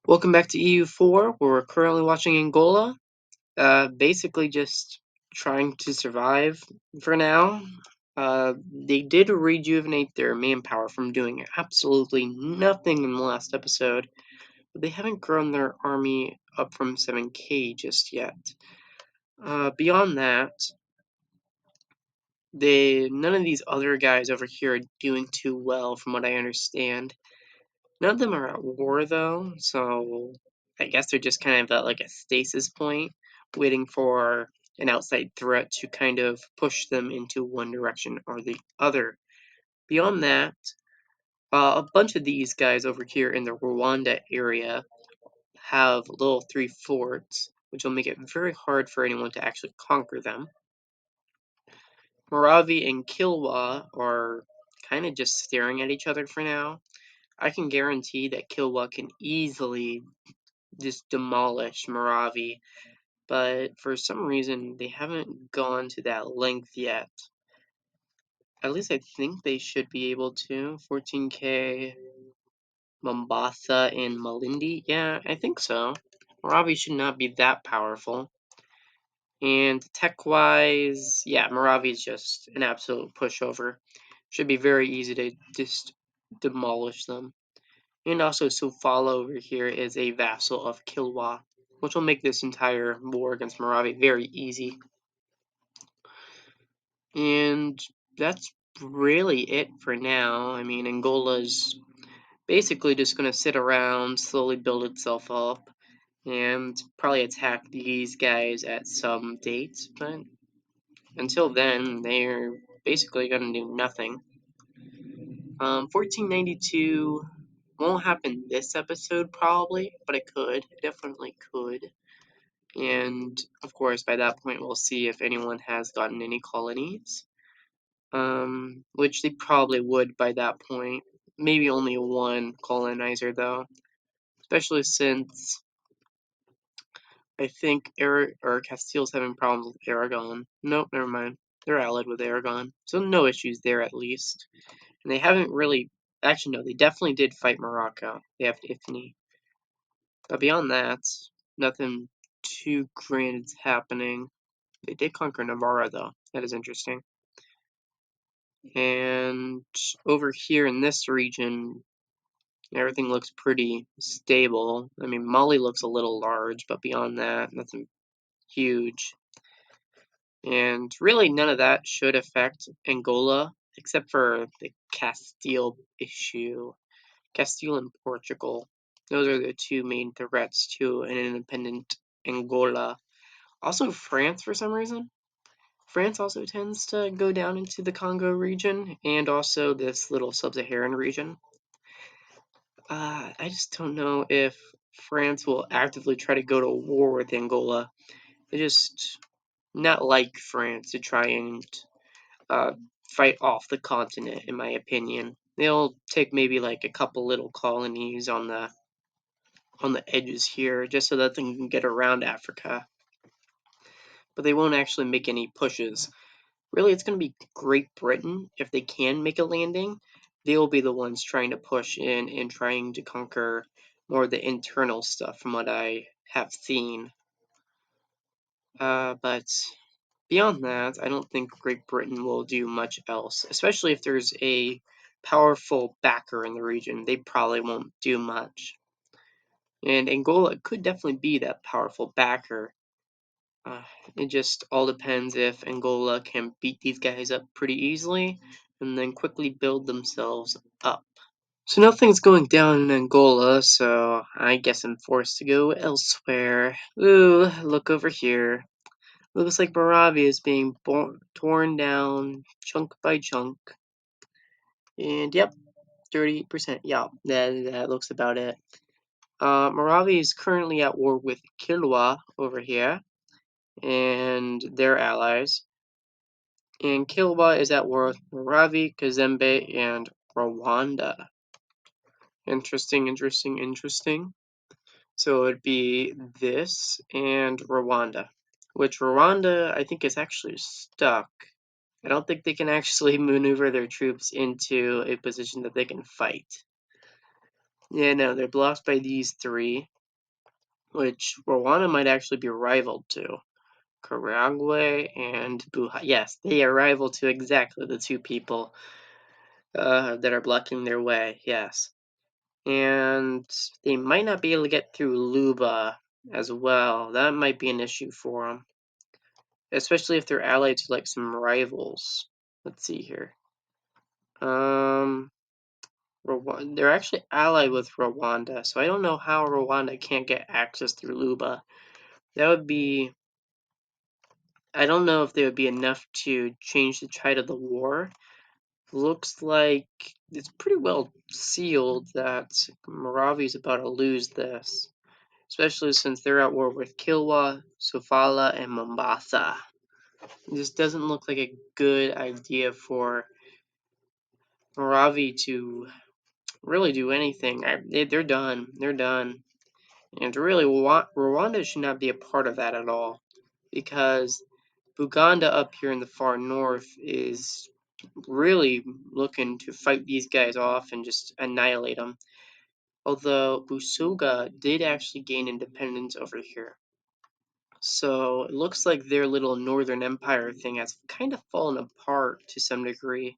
Welcome back to EU4, where we're currently watching Angola. Basically just trying to survive for now. They did rejuvenate their manpower from doing absolutely nothing in the last episode, but they haven't grown their army up from 7k just yet. Beyond that, none of these other guys over here are doing too well from what I understand. None of them are at war though, so I guess they're just kind of at like a stasis point, waiting for an outside threat to kind of push them into one direction or the other. Beyond that, a bunch of these guys over here in the Rwanda area have little three forts, which will make it very hard for anyone to actually conquer them. Maravi and Kilwa are kind of just staring at each other for now. I can guarantee that Kilwa can easily just demolish Maravi, but for some reason they haven't gone to that length yet. At least I think they should be able to. 14k, Mombasa and Malindi. Yeah, I think so. Maravi should not be that powerful. And tech-wise, yeah, Maravi is just an absolute pushover. Should be very easy to just demolish them. And also Sofala over here is a vassal of Kilwa, which will make this entire war against Maravi very easy. And that's really it for now. I mean, Angola's basically just going to sit around, slowly build itself up, and probably attack these guys at some date. But until then, they're basically going to do nothing. 1492 won't happen this episode probably, but it could. It definitely could. And of course, by that point, we'll see if anyone has gotten any colonies. Which they probably would by that point. Maybe only one colonizer though, especially since I think Castile's having problems with Aragon. Nope, never mind. They're allied with Aragon, so no issues there at least. And they haven't really. Actually, no, they definitely did fight Morocco. They have Ifni. But beyond that, nothing too grand is happening. They did conquer Navarra, though. That is interesting. And over here in this region, everything looks pretty stable. I mean, Mali looks a little large, but beyond that, nothing huge. And really, none of that should affect Angola, except for the Castile issue. Castile and Portugal. Those are the two main threats to an independent Angola. Also, France, for some reason. France also tends to go down into the Congo region and also this little sub-Saharan region. I just don't know if France will actively try to go to war with Angola. They just not like France to try and uh, fight off the continent, in my opinion. They'll take maybe like a couple little colonies on the edges here, just so that they can get around Africa. But they won't actually make any pushes. Really, it's going to be Great Britain. If they can make a landing, they'll be the ones trying to push in and trying to conquer more of the internal stuff from what I have seen. But beyond that, I don't think Great Britain will do much else, especially if there's a powerful backer in the region. They probably won't do much. And Angola could definitely be that powerful backer. It just all depends if Angola can beat these guys up pretty easily and then quickly build themselves up. So nothing's going down in Angola, so I guess I'm forced to go elsewhere. Ooh, look over here. Looks like Maravi is being torn down chunk by chunk. And yep, 38%. Yeah, that looks about it. Maravi is currently at war with Kilwa over here and their allies. And Kilwa is at war with Maravi, Kazembe, and Rwanda. Interesting, interesting, interesting. So it would be this and Rwanda, which Rwanda I think is actually stuck. I don't think they can actually maneuver their troops into a position that they can fight. Yeah, no, they're blocked by these three. which Rwanda might actually be rival to. Karagwe and Buha. Yes, they are rival to exactly the two people that are blocking their way. Yes. And they might not be able to get through Luba as well. That might be an issue for them, especially if they're allied to like some rivals. Let's see here. They're actually allied with Rwanda, so I don't know how Rwanda can't get access through Luba. That would be. I don't know if they would be enough to change the tide of the war. Looks like it's pretty well sealed that Maravi is about to lose this, especially since they're at war with Kilwa, Sofala, and Mombasa. This doesn't look like a good idea for Maravi to really do anything. They're done. They're done. And really, Rwanda should not be a part of that at all, because Buganda up here in the far north is really looking to fight these guys off and just annihilate them. Although Busoga did actually gain independence over here. So it looks like their little Northern Empire thing has kind of fallen apart to some degree.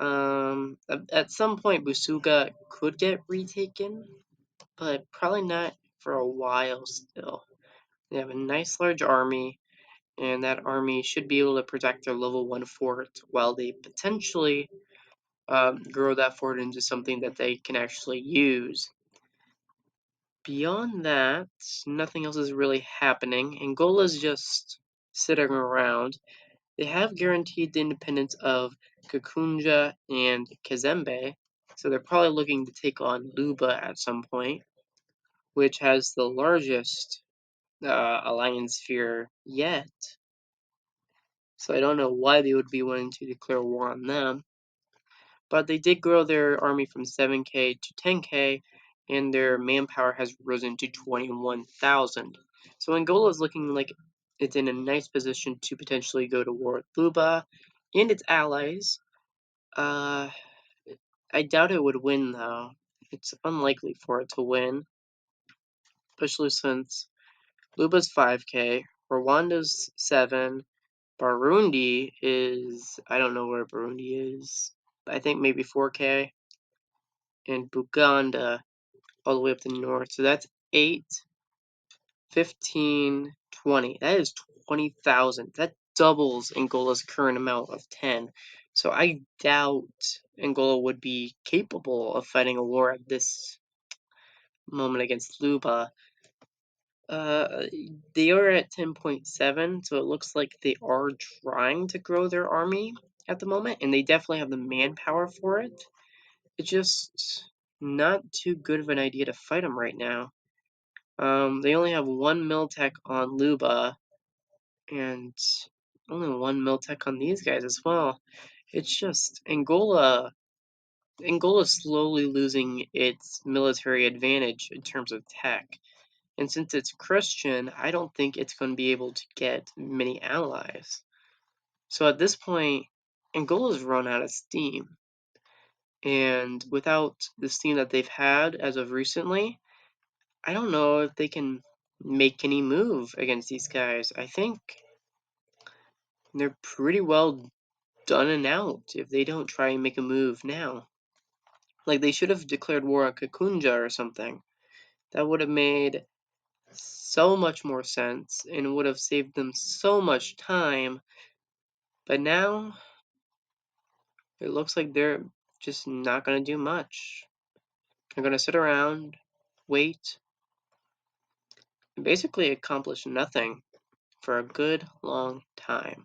At some point, Busuga could get retaken, but probably not for a while still. They have a nice large army, and that army should be able to protect their level 1 fort while they potentially grow that fort into something that they can actually use. Beyond that, nothing else is really happening. Angola's just sitting around. They have guaranteed the independence of Kakunja and Kazembe, so they're probably looking to take on Luba at some point, which has the largest alliance sphere yet. So I don't know why they would be wanting to declare war on them. But they did grow their army from 7K to 10K, and their manpower has risen to 21,000. So Angola is looking like it's in a nice position to potentially go to war with Luba and its allies. Uh, I doubt it would win, though. It's unlikely for it to win, especially since Luba's 5K, Rwanda's 7, Burundi is. I don't know where Burundi is. I think maybe 4K. And Buganda all the way up the north. So that's 8, 15, 20. That is 20,000. That doubles Angola's current amount of 10. So I doubt Angola would be capable of fighting a war at this moment against Luba. Uh, they are at 10.7, so it looks like they are trying to grow their army at the moment, and they definitely have the manpower for it. It's just not too good of an idea to fight them right now. They only have one Miltech on Luba, and only one Miltech on these guys as well. It's just Angola. Angola's slowly losing its military advantage in terms of tech. And since it's Christian, I don't think it's going to be able to get many allies. So at this point, Angola's run out of steam. And without the steam that they've had as of recently, I don't know if they can make any move against these guys. I think they're pretty well done and out if they don't try and make a move now. Like, they should have declared war on Kakunja or something. That would have made so much more sense and would have saved them so much time. But now, it looks like they're just not going to do much. They're going to sit around, wait, and basically accomplish nothing for a good long time.